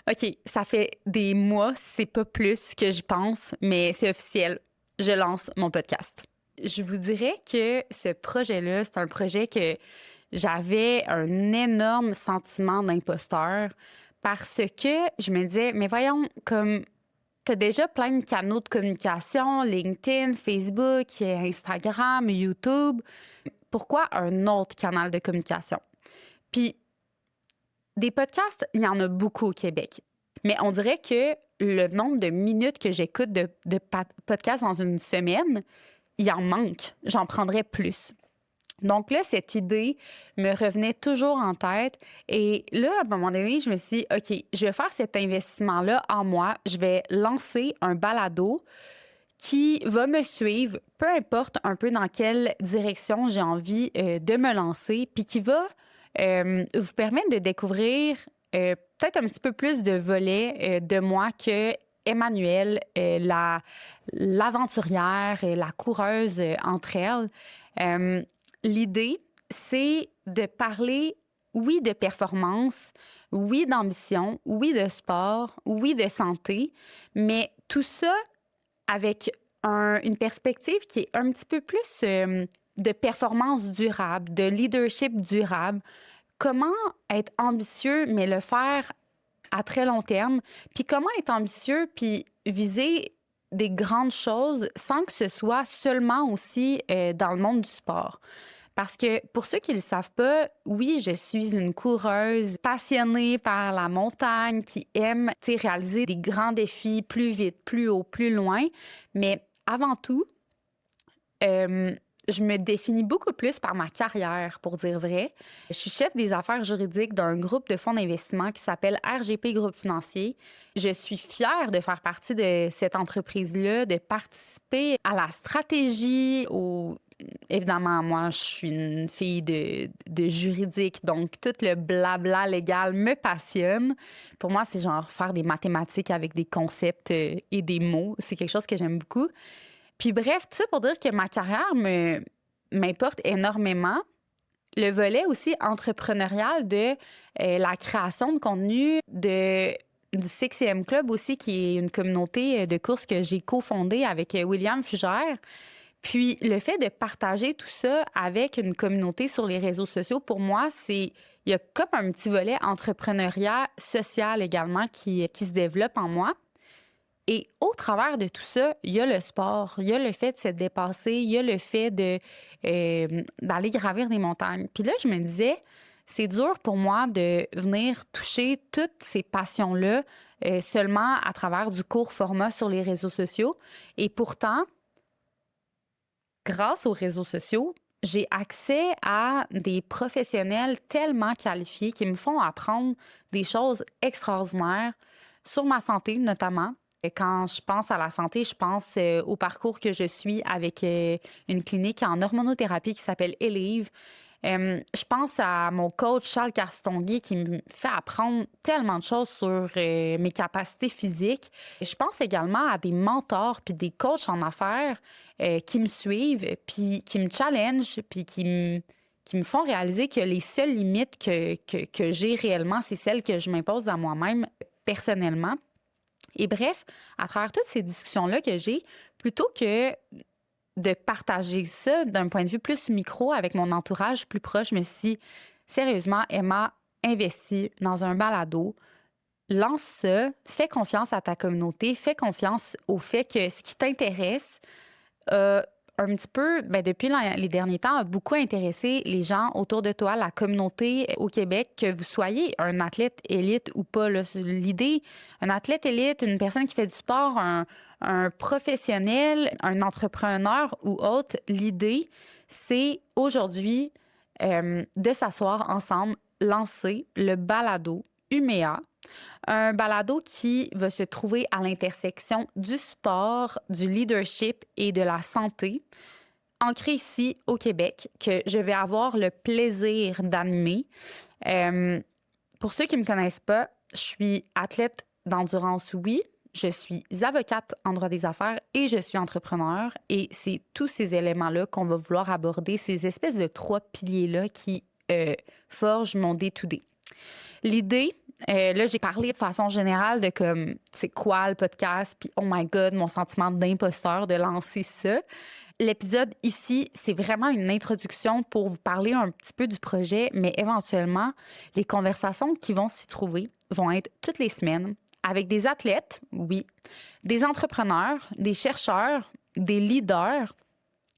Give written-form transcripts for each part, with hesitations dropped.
OK, ça fait des mois, c'est pas plus que je pense, mais c'est officiel. Je lance mon podcast. Je vous dirais que ce projet-là, c'est un projet que j'avais un énorme sentiment d'imposteur parce que je me disais, mais voyons, comme tu as déjà plein de canaux de communication, LinkedIn, Facebook, Instagram, YouTube, pourquoi un autre canal de communication? Puis des podcasts, il y en a beaucoup au Québec. Mais on dirait que le nombre de minutes que j'écoute de podcasts dans une semaine, il en manque. J'en prendrais plus. Donc là, cette idée me revenait toujours en tête. Et là, à un moment donné, je me suis dit, OK, je vais faire cet investissement-là en moi. Je vais lancer un balado qui va me suivre, peu importe un peu dans quelle direction j'ai envie de me lancer, puis qui va vous permettre de découvrir peut-être un petit peu plus de volets de moi que Emmanuelle, l'aventurière et la coureuse entre elles. L'idée, c'est de parler, oui, de performance, oui, d'ambition, oui, de sport, oui, de santé, mais tout ça avec une perspective qui est un petit peu plus de performance durable, de leadership durable. Comment être ambitieux, mais le faire à très long terme, puis comment être ambitieux, puis viser des grandes choses sans que ce soit seulement aussi dans le monde du sport. Parce que pour ceux qui ne le savent pas, oui, je suis une coureuse passionnée par la montagne qui aime réaliser des grands défis plus vite, plus haut, plus loin. Mais avant tout, euh, je me définis beaucoup plus par ma carrière, pour dire vrai. Je suis chef des affaires juridiques d'un groupe de fonds d'investissement qui s'appelle RGP Groupe Financier. Je suis fière de faire partie de cette entreprise-là, de participer à la stratégie, au évidemment, moi, je suis une fille de juridique, donc tout le blabla légal me passionne. Pour moi, c'est genre faire des mathématiques avec des concepts et des mots. C'est quelque chose que j'aime beaucoup. Puis bref, tout ça pour dire que ma carrière m'importe énormément. Le volet aussi entrepreneurial de la création de contenu, du 6 Club aussi, qui est une communauté de courses que j'ai cofondée avec William Fugère. Puis le fait de partager tout ça avec une communauté sur les réseaux sociaux, pour moi, il y a comme un petit volet entrepreneuriat social également qui se développe en moi. Et au travers de tout ça, il y a le sport, il y a le fait de se dépasser, il y a le fait d'aller gravir des montagnes. Puis là, je me disais, c'est dur pour moi de venir toucher toutes ces passions-là seulement à travers du court format sur les réseaux sociaux. Et pourtant, grâce aux réseaux sociaux, j'ai accès à des professionnels tellement qualifiés qui me font apprendre des choses extraordinaires sur ma santé notamment. Et quand je pense à la santé, je pense au parcours que je suis avec une clinique en hormonothérapie qui s'appelle Elive. Je pense à mon coach Charles Carstonguay qui me fait apprendre tellement de choses sur mes capacités physiques. Je pense également à des mentors puis des coachs en affaires qui me suivent puis qui me challengent puis qui me font réaliser que les seules limites que j'ai réellement, c'est celles que je m'impose à moi-même personnellement. Et bref, à travers toutes ces discussions-là que j'ai, plutôt que de partager ça d'un point de vue plus micro avec mon entourage plus proche, je me suis dit, sérieusement, Emma, investis dans un balado, lance ça, fais confiance à ta communauté, fais confiance au fait que ce qui t'intéresse, un petit peu, depuis les derniers temps, a beaucoup intéressé les gens autour de toi, la communauté au Québec, que vous soyez un athlète élite ou pas. Là. L'idée, un athlète élite, une personne qui fait du sport, un professionnel, un entrepreneur ou autre, l'idée, c'est aujourd'hui de s'asseoir ensemble, lancer le balado UMEA, un balado qui va se trouver à l'intersection du sport, du leadership et de la santé, ancré ici au Québec, que je vais avoir le plaisir d'animer. Euh, pour ceux qui ne me connaissent pas, je suis athlète d'endurance, oui. Je suis avocate en droit des affaires et je suis entrepreneur. Et c'est tous ces éléments-là qu'on va vouloir aborder, ces espèces de trois piliers-là qui forgent mon day-to-day. L'idée, Là, j'ai parlé de façon générale de comme, c'est quoi le podcast, puis oh my God, mon sentiment d'imposteur de lancer ça. L'épisode ici, c'est vraiment une introduction pour vous parler un petit peu du projet, mais éventuellement, les conversations qui vont s'y trouver vont être toutes les semaines avec des athlètes, oui, des entrepreneurs, des chercheurs, des leaders.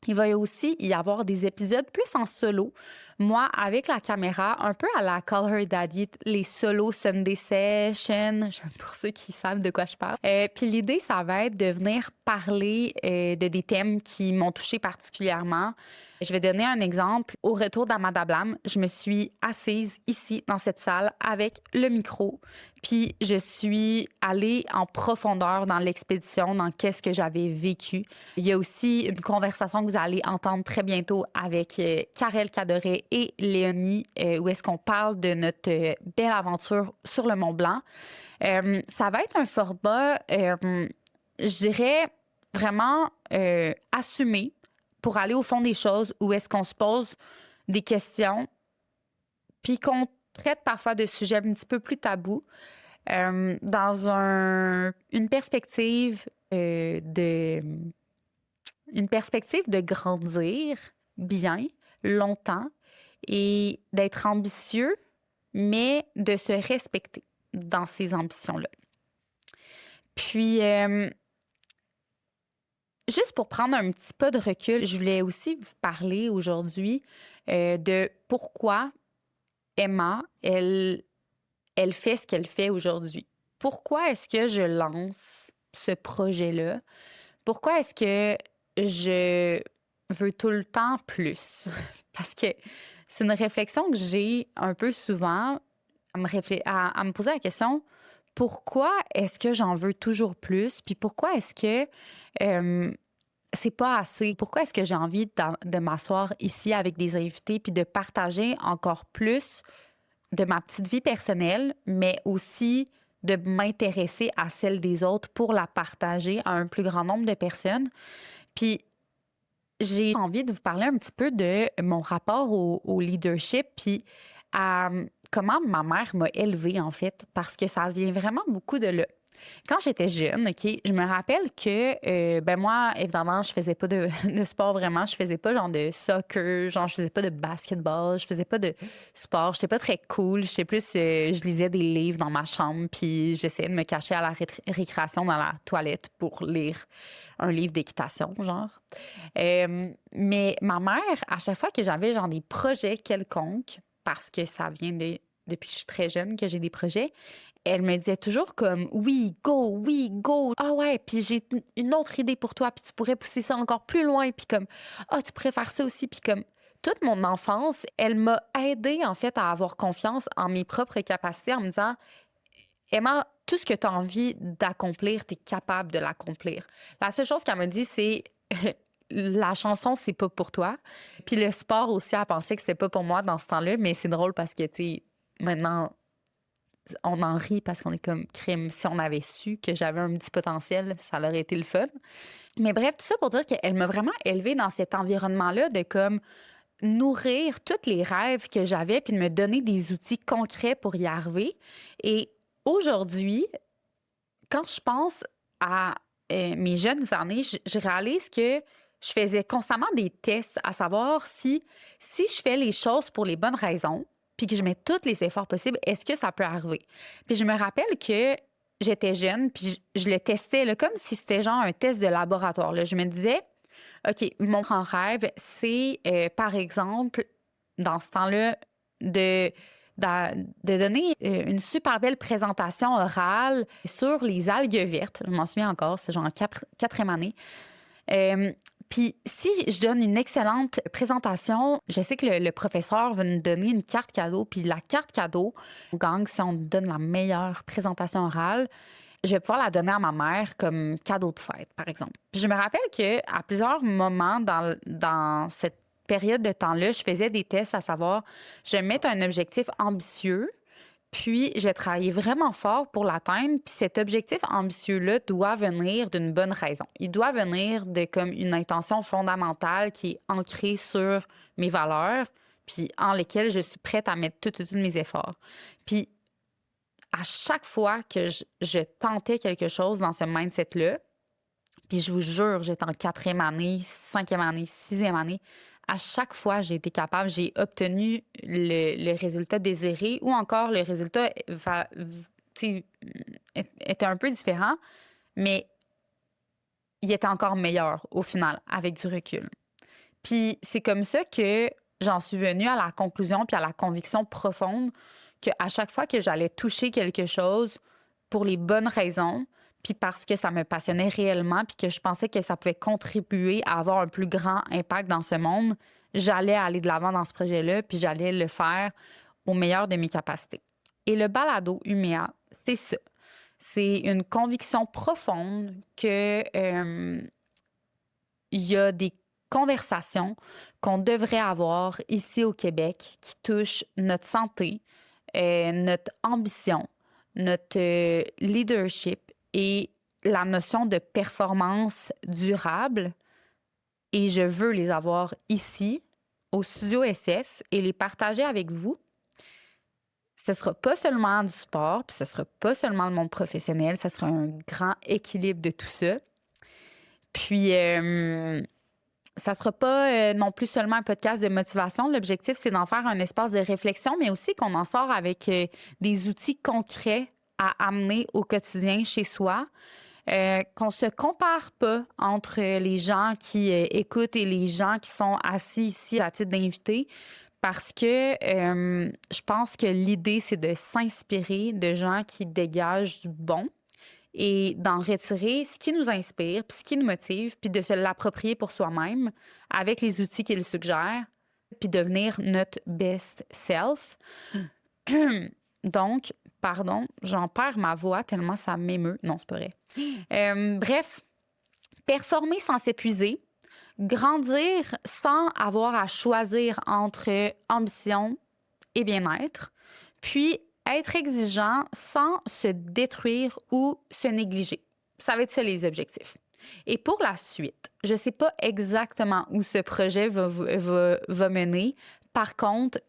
Il va aussi y avoir des épisodes plus en solo. Moi, avec la caméra, un peu à la Call Her Daddy, les solo Sunday Session, pour ceux qui savent de quoi je parle. Puis l'idée, ça va être de venir parler de des thèmes qui m'ont touchée particulièrement. Je vais donner un exemple. Au retour d'Amadablam, je me suis assise ici, dans cette salle, avec le micro. Puis je suis allée en profondeur dans l'expédition, dans qu'est-ce que j'avais vécu. Il y a aussi une conversation que vous allez entendre très bientôt avec Karel Cadoret et Léonie, où est-ce qu'on parle de notre belle aventure sur le Mont-Blanc. Ça va être un format, je dirais, vraiment assumé pour aller au fond des choses, où est-ce qu'on se pose des questions, puis qu'on traite parfois de sujets un petit peu plus tabous, dans une perspective de grandir bien, longtemps, et d'être ambitieux, mais de se respecter dans ces ambitions-là. Puis, juste pour prendre un petit peu de recul, je voulais aussi vous parler aujourd'hui de pourquoi Emma, elle fait ce qu'elle fait aujourd'hui. Pourquoi est-ce que je lance ce projet-là? Pourquoi est-ce que je veux tout le temps plus? Parce que c'est une réflexion que j'ai un peu souvent à me poser la question, pourquoi est-ce que j'en veux toujours plus? Puis pourquoi est-ce que c'est pas assez? Pourquoi est-ce que j'ai envie de m'asseoir ici avec des invités puis de partager encore plus de ma petite vie personnelle, mais aussi de m'intéresser à celle des autres pour la partager à un plus grand nombre de personnes? Puis j'ai envie de vous parler un petit peu de mon rapport au leadership, puis à comment ma mère m'a élevée, en fait, parce que ça vient vraiment beaucoup de là. Quand j'étais jeune, OK, je me rappelle que, ben moi, évidemment, je faisais pas de sport vraiment. Je faisais pas genre de soccer, genre je faisais pas de basketball, je faisais pas de sport. J'étais pas très cool. J'étais plus, je lisais des livres dans ma chambre, puis j'essayais de me cacher à la récréation dans la toilette pour lire un livre d'équitation, genre. Mais ma mère, à chaque fois que j'avais genre des projets quelconques, parce que ça vient depuis que je suis très jeune que j'ai des projets, elle me disait toujours comme oui, go. Ah ouais, puis j'ai une autre idée pour toi, puis tu pourrais pousser ça encore plus loin, puis comme ah, tu pourrais faire ça aussi, puis comme toute mon enfance, elle m'a aidée en fait à avoir confiance en mes propres capacités en me disant Emma, tout ce que tu as envie d'accomplir, tu es capable de l'accomplir. La seule chose qu'elle me dit, c'est la chanson, c'est pas pour toi. Puis le sport aussi, elle pensait que c'était pas pour moi dans ce temps-là, mais c'est drôle parce que, tu sais, maintenant, on en rit parce qu'on est comme crime. Si on avait su que j'avais un petit potentiel, ça aurait été le fun. Mais bref, tout ça pour dire qu'elle m'a vraiment élevée dans cet environnement-là de comme nourrir tous les rêves que j'avais puis de me donner des outils concrets pour y arriver. Et aujourd'hui, quand je pense à mes jeunes années, je réalise que je faisais constamment des tests à savoir si je fais les choses pour les bonnes raisons, puis que je mets tous les efforts possibles, est-ce que ça peut arriver? Puis je me rappelle que j'étais jeune, puis je le testais là, comme si c'était genre un test de laboratoire. Là. Je me disais, OK, mon grand rêve, c'est, par exemple, dans ce temps-là, de, de donner une super belle présentation orale sur les algues vertes. Je m'en souviens encore, c'est genre en quatrième année. Puis si je donne une excellente présentation, je sais que le professeur va nous donner une carte cadeau. Puis la carte cadeau, on gagne si on donne la meilleure présentation orale. Je vais pouvoir la donner à ma mère comme cadeau de fête, par exemple. Puis je me rappelle qu'à plusieurs moments dans cette période de temps-là, je faisais des tests à savoir, je vais mettre un objectif ambitieux, puis je vais travailler vraiment fort pour l'atteindre. Puis cet objectif ambitieux-là doit venir d'une bonne raison. Il doit venir de comme une intention fondamentale qui est ancrée sur mes valeurs, puis en lesquelles je suis prête à mettre tous mes efforts. Puis à chaque fois que je tentais quelque chose dans ce mindset-là, puis je vous jure, j'étais en 4e année, 5e année, 6e année, à chaque fois, j'ai été capable, j'ai obtenu le résultat désiré ou encore le résultat tu sais, était un peu différent, mais il était encore meilleur au final, avec du recul. Puis c'est comme ça que j'en suis venue à la conclusion puis à la conviction profonde qu'à chaque fois que j'allais toucher quelque chose pour les bonnes raisons, puis parce que ça me passionnait réellement, puis que je pensais que ça pouvait contribuer à avoir un plus grand impact dans ce monde, j'allais aller de l'avant dans ce projet-là, puis j'allais le faire au meilleur de mes capacités. Et le balado Uméa, c'est ça. C'est une conviction profonde que il y a des conversations qu'on devrait avoir ici au Québec qui touchent notre santé, notre ambition, notre leadership et la notion de performance durable. Et je veux les avoir ici, au Studio SF, et les partager avec vous. Ce ne sera pas seulement du sport, puis ce ne sera pas seulement le monde professionnel, ce sera un grand équilibre de tout ça. Puis, ça ne sera pas non plus seulement un podcast de motivation. L'objectif, c'est d'en faire un espace de réflexion, mais aussi qu'on en sort avec des outils concrets à amener au quotidien chez soi. Qu'on ne se compare pas entre les gens qui écoutent et les gens qui sont assis ici à titre d'invité, parce que je pense que l'idée, c'est de s'inspirer de gens qui dégagent du bon et d'en retirer ce qui nous inspire, puis ce qui nous motive, puis de se l'approprier pour soi-même avec les outils qu'il suggère, puis devenir notre best self. Donc, pardon, j'en perds ma voix tellement ça m'émeut. Non, c'est pas vrai. Bref, performer sans s'épuiser, grandir sans avoir à choisir entre ambition et bien-être, puis être exigeant sans se détruire ou se négliger. Ça va être ça les objectifs. Et pour la suite, je ne sais pas exactement où ce projet va mener. Par contre,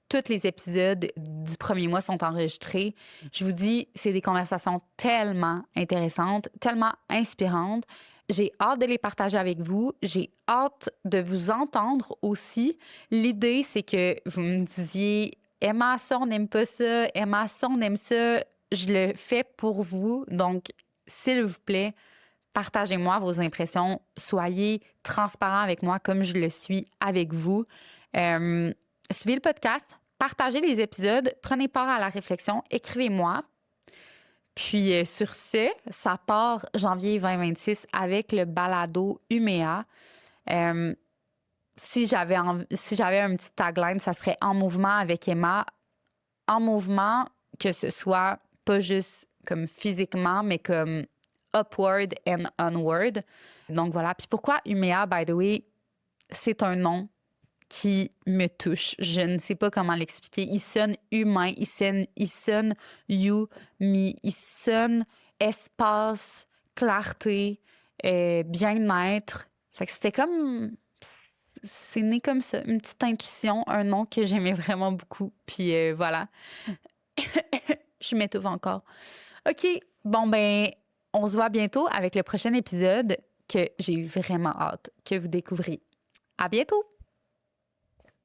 tous les épisodes du premier mois sont enregistrés. Je vous dis, c'est des conversations tellement intéressantes, tellement inspirantes. J'ai hâte de les partager avec vous. J'ai hâte de vous entendre aussi. L'idée, c'est que vous me disiez Emma, ça, on n'aime pas ça. Emma, ça, on aime ça. Je le fais pour vous. Donc, s'il vous plaît, partagez-moi vos impressions. Soyez transparent avec moi comme je le suis avec vous. Suivez le podcast, partagez les épisodes, prenez part à la réflexion, écrivez-moi. Puis sur ce, ça part janvier 2026 avec le balado Uméa. Si j'avais un petit tagline, ça serait En mouvement avec Emma. En mouvement, que ce soit pas juste comme physiquement, mais comme upward and onward. Donc voilà. Puis pourquoi Uméa, by the way, c'est un nom qui me touche. Je ne sais pas comment l'expliquer. Il sonne humain, il sonne you, me, il sonne espace, clarté, bien-être. Fait que c'était comme... C'est né comme ça, une petite intuition, un nom que j'aimais vraiment beaucoup. Puis voilà. Je m'étouffe encore. OK, bon ben, on se voit bientôt avec le prochain épisode que j'ai vraiment hâte que vous découvriez. À bientôt!